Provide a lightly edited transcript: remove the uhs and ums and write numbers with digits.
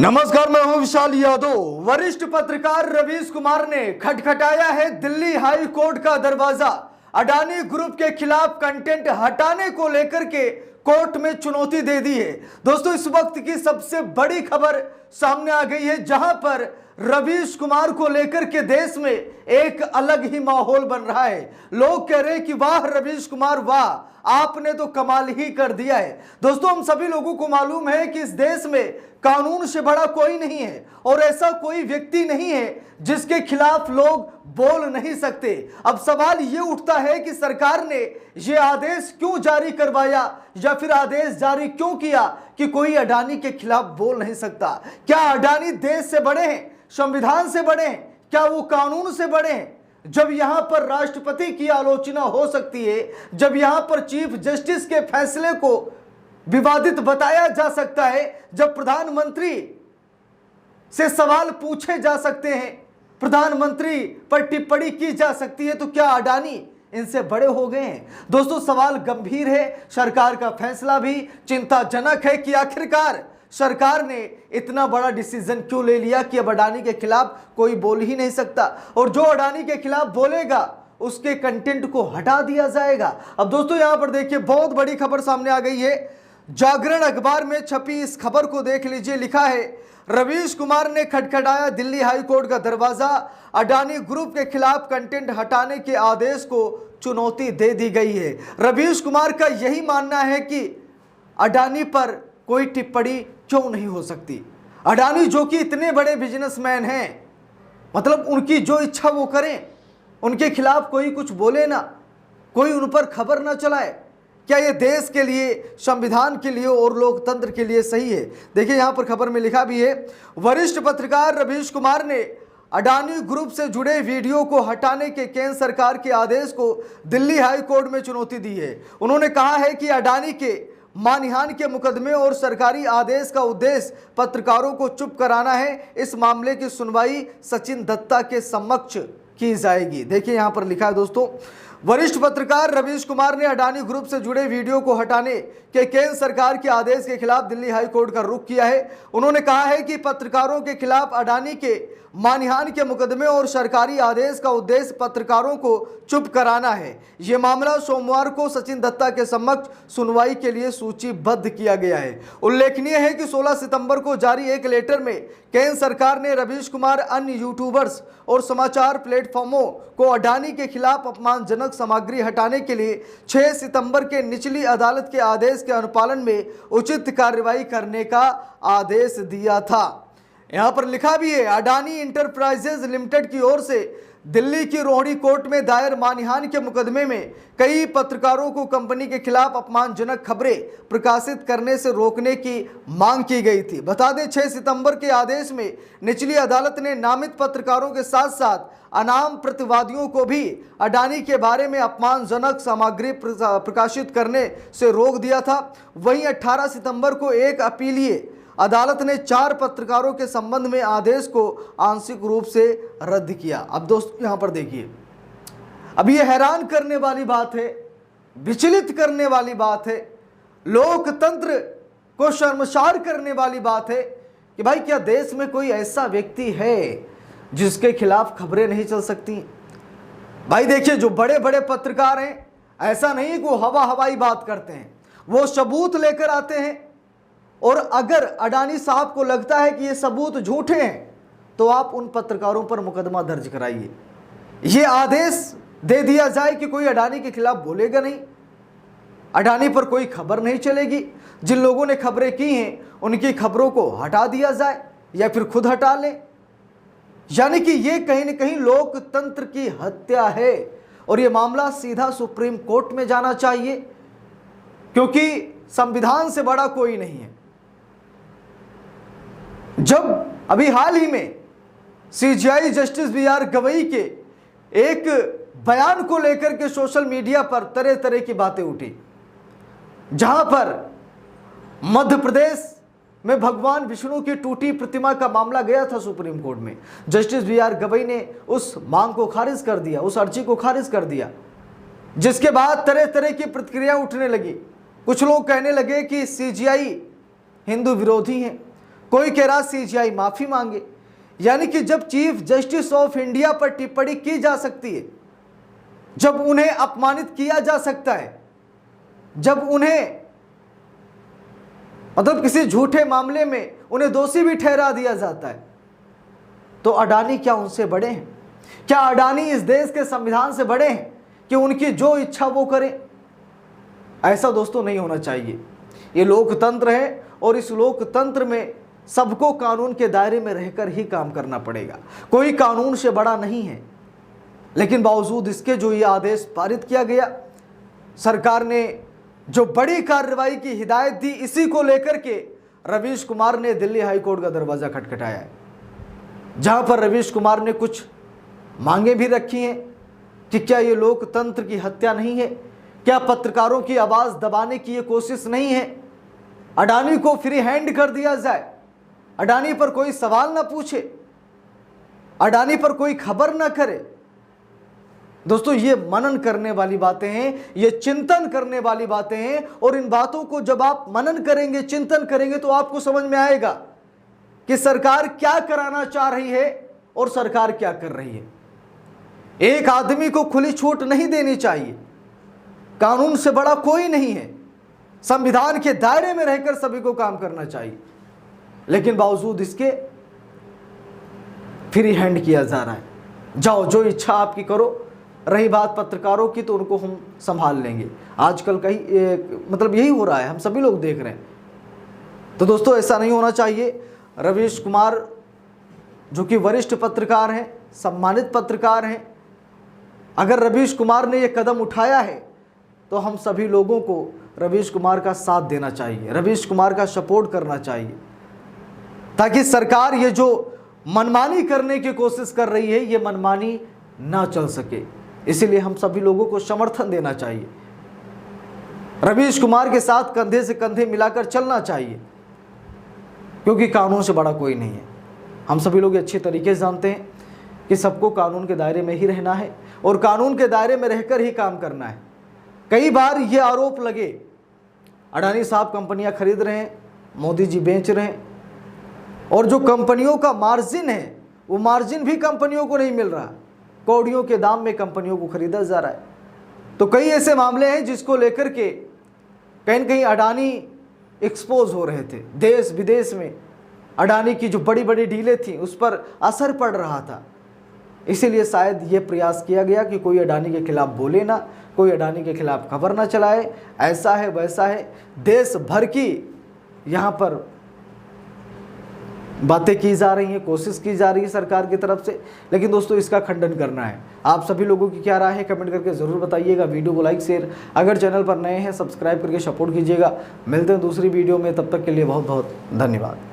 नमस्कार, मैं हूं विशाल यादव। वरिष्ठ पत्रकार रवीश कुमार ने खटखटाया है दिल्ली हाई कोर्ट का दरवाजा। अडानी ग्रुप के खिलाफ कंटेंट हटाने को लेकर के कोर्ट में चुनौती दे दी है। दोस्तों, इस वक्त की सबसे बड़ी खबर सामने आ गई है, जहां पर रवीश कुमार को लेकर के देश में एक अलग ही माहौल बन रहा है। लोग कह रहे हैं कि वाह रवीश कुमार, वाह, आपने तो कमाल ही कर दिया है। दोस्तों, हम सभी लोगों को मालूम है कि इस देश में कानून से बड़ा कोई नहीं है और ऐसा कोई व्यक्ति नहीं है जिसके खिलाफ लोग बोल नहीं सकते। अब सवाल ये उठता है कि सरकार ने ये आदेश क्यों जारी करवाया या फिर आदेश जारी क्यों किया कि कोई अडानी के खिलाफ बोल नहीं सकता। क्या अडानी देश से बड़े हैं, संविधान से बड़े हैं, क्या वो कानून से बड़े हैं? जब यहां पर राष्ट्रपति की आलोचना हो सकती है, जब यहां पर चीफ जस्टिस के फैसले को विवादित बताया जा सकता है, जब प्रधानमंत्री से सवाल पूछे जा सकते हैं, प्रधानमंत्री पर टिप्पणी की जा सकती है, तो क्या अडानी इनसे बड़े हो गए हैं? दोस्तों, सवाल गंभीर है। सरकार का फैसला भी चिंताजनक है कि आखिरकार सरकार ने इतना बड़ा डिसीजन क्यों ले लिया कि अब अडानी के खिलाफ कोई बोल ही नहीं सकता और जो अडानी के खिलाफ बोलेगा उसके कंटेंट को हटा दिया जाएगा। अब दोस्तों, यहां पर देखिए, बहुत बड़ी खबर सामने आ गई है। जागरण अखबार में छपी इस खबर को देख लीजिए। लिखा है, रवीश कुमार ने खटखटाया दिल्ली हाई कोर्ट का दरवाजा। अडानी ग्रुप के खिलाफ कंटेंट हटाने के आदेश को चुनौती दे दी गई है। रवीश कुमार का यही मानना है कि अडानी पर कोई टिप्पणी क्यों नहीं हो सकती। अडानी जो कि इतने बड़े बिजनेसमैन हैं, मतलब उनकी जो इच्छा वो करें, उनके खिलाफ कोई कुछ बोले ना, कोई उन पर खबर ना चलाए। क्या ये देश के लिए, संविधान के लिए और लोकतंत्र के लिए सही है? देखिए, यहां पर खबर में लिखा भी है, वरिष्ठ पत्रकार रवीश कुमार ने अडानी ग्रुप से जुड़े वीडियो को हटाने के केंद्र सरकार के आदेश को दिल्ली हाई कोर्ट में चुनौती दी है। उन्होंने कहा है कि अडानी के मानहानि के मुकदमे और सरकारी आदेश का उद्देश्य पत्रकारों को चुप कराना है। इस मामले की सुनवाई सचिन दत्ता के समक्ष की जाएगी। देखिए, यहां पर लिखा है दोस्तों, वरिष्ठ पत्रकार रवीश कुमार ने अडानी ग्रुप से जुड़े वीडियो को हटाने के केंद्र सरकार के आदेश के खिलाफ दिल्ली हाई कोर्ट का रुख किया है। उन्होंने कहा है कि पत्रकारों के खिलाफ अडानी के मानहानि के मुकदमे और सरकारी आदेश का उद्देश्य पत्रकारों को चुप कराना है। यह मामला सोमवार को सचिन दत्ता के समक्ष सुनवाई के लिए सूचीबद्ध किया गया है। उल्लेखनीय है कि 16 सितंबर को जारी एक लेटर में केंद्र सरकार ने रवीश कुमार, अन्य यूट्यूबर्स और समाचार प्लेटफॉर्मों को अडानी के खिलाफ अपमानजनक सामग्री हटाने के लिए 6 सितंबर के निचली अदालत के आदेश के अनुपालन में उचित कार्रवाई करने का आदेश दिया था। यहां पर लिखा भी है, अडानी इंटरप्राइजेज लिमिटेड की ओर से दिल्ली की रोहिणी कोर्ट में दायर मानहानि के मुकदमे में कई पत्रकारों को कंपनी के खिलाफ अपमानजनक खबरें प्रकाशित करने से रोकने की मांग की गई थी। बता दें, 6 सितंबर के आदेश में निचली अदालत ने नामित पत्रकारों के साथ साथ अनाम प्रतिवादियों को भी अडानी के बारे में अपमानजनक सामग्री प्रकाशित करने से रोक दिया था। वहीं 18 सितंबर को एक अपीलीय अदालत ने 4 पत्रकारों के संबंध में आदेश को आंशिक रूप से रद्द किया। अब दोस्तों, यहां पर देखिए, अब यह हैरान करने वाली बात है, विचलित करने वाली बात है, लोकतंत्र को शर्मसार करने वाली बात है कि भाई, क्या देश में कोई ऐसा व्यक्ति है जिसके खिलाफ खबरें नहीं चल सकती? भाई देखिए, जो बड़े बड़े पत्रकार हैं, ऐसा नहीं कि वो हवाई बात करते हैं, वो सबूत लेकर आते हैं। और अगर अडानी साहब को लगता है कि ये सबूत झूठे हैं, तो आप उन पत्रकारों पर मुकदमा दर्ज कराइए। ये आदेश दे दिया जाए कि कोई अडानी के खिलाफ बोलेगा नहीं, अडानी पर कोई खबर नहीं चलेगी। जिन लोगों ने खबरें की हैं, उनकी खबरों को हटा दिया जाए या फिर खुद हटा लें। यानी कि ये कहीं ना कहीं लोकतंत्र की हत्या है और ये मामला सीधा सुप्रीम कोर्ट में जाना चाहिए, क्योंकि संविधान से बड़ा कोई नहीं है। जब अभी हाल ही में सीजेआई जस्टिस बीआर गवई के एक बयान को लेकर के सोशल मीडिया पर तरह तरह की बातें उठी, जहां पर मध्य प्रदेश में भगवान विष्णु की टूटी प्रतिमा का मामला गया था सुप्रीम कोर्ट में, जस्टिस बीआर गवई ने उस मांग को खारिज कर दिया, उस अर्जी को खारिज कर दिया, जिसके बाद तरह तरह की प्रतिक्रिया उठने लगी। कुछ लोग कहने लगे कि सीजेआई हिंदू विरोधी हैं, कोई कह रहा सीजीआई माफी मांगे। यानी कि जब चीफ जस्टिस ऑफ इंडिया पर टिप्पणी की जा सकती है, जब उन्हें अपमानित किया जा सकता है, जब उन्हें मतलब किसी झूठे मामले में उन्हें दोषी भी ठहरा दिया जाता है, तो अडानी क्या उनसे बड़े हैं? क्या अडानी इस देश के संविधान से बड़े हैं कि उनकी जो इच्छा वो करें? ऐसा दोस्तों नहीं होना चाहिए। ये लोकतंत्र है और इस लोकतंत्र में सबको कानून के दायरे में रहकर ही काम करना पड़ेगा। कोई कानून से बड़ा नहीं है। लेकिन बावजूद इसके जो ये आदेश पारित किया गया, सरकार ने जो बड़ी कार्रवाई की हिदायत दी, इसी को लेकर के रवीश कुमार ने दिल्ली हाई कोर्ट का दरवाजा खटखटाया है, जहां पर रवीश कुमार ने कुछ मांगे भी रखी हैं कि क्या ये लोकतंत्र की हत्या नहीं है? क्या पत्रकारों की आवाज दबाने की ये कोशिश नहीं है? अडानी को फ्री हैंड कर दिया जाए, अडानी पर कोई सवाल ना पूछे, अडानी पर कोई खबर ना करे। दोस्तों, ये मनन करने वाली बातें हैं, ये चिंतन करने वाली बातें हैं। और इन बातों को जब आप मनन करेंगे, चिंतन करेंगे, तो आपको समझ में आएगा कि सरकार क्या कराना चाह रही है और सरकार क्या कर रही है। एक आदमी को खुली छूट नहीं देनी चाहिए। कानून से बड़ा कोई नहीं है। संविधान के दायरे में रहकर सभी को काम करना चाहिए, लेकिन बावजूद इसके फ्री हैंड किया जा रहा है। जाओ, जो इच्छा आपकी करो। रही बात पत्रकारों की, तो उनको हम संभाल लेंगे। आजकल कहीं मतलब यही हो रहा है, हम सभी लोग देख रहे हैं। तो दोस्तों, ऐसा नहीं होना चाहिए। रवीश कुमार जो कि वरिष्ठ पत्रकार हैं, सम्मानित पत्रकार हैं, अगर रवीश कुमार ने यह कदम उठाया है तो हम सभी लोगों को रवीश कुमार का साथ देना चाहिए, रवीश कुमार का सपोर्ट करना चाहिए, ताकि सरकार ये जो मनमानी करने की कोशिश कर रही है, ये मनमानी ना चल सके। इसीलिए हम सभी लोगों को समर्थन देना चाहिए। रवीश कुमार के साथ कंधे से कंधे मिलाकर चलना चाहिए, क्योंकि कानून से बड़ा कोई नहीं है। हम सभी लोग अच्छे तरीके से जानते हैं कि सबको कानून के दायरे में ही रहना है और कानून के दायरे में रहकर ही काम करना है। कई बार ये आरोप लगे, अडानी साहब कंपनियां खरीद रहे हैं, मोदी जी बेच रहे हैं, और जो कंपनियों का मार्जिन है, वो मार्जिन भी कंपनियों को नहीं मिल रहा, कौड़ियों के दाम में कंपनियों को खरीदा जा रहा है। तो कई ऐसे मामले हैं जिसको लेकर के कहीं न कहीं अडानी एक्सपोज हो रहे थे। देश विदेश में अडानी की जो बड़ी बड़ी डीलें थी, उस पर असर पड़ रहा था। इसीलिए शायद ये प्रयास किया गया कि कोई अडानी के खिलाफ बोले ना, कोई अडानी के खिलाफ खबर ना चलाए। ऐसा है, वैसा है, देश भर की यहाँ पर बातें की जा रही हैं, कोशिश की जा रही है सरकार की तरफ से। लेकिन दोस्तों, इसका खंडन करना है। आप सभी लोगों की क्या राय है, कमेंट करके ज़रूर बताइएगा। वीडियो को लाइक शेयर, अगर चैनल पर नए हैं सब्सक्राइब करके सपोर्ट कीजिएगा। मिलते हैं दूसरी वीडियो में, तब तक के लिए बहुत बहुत धन्यवाद।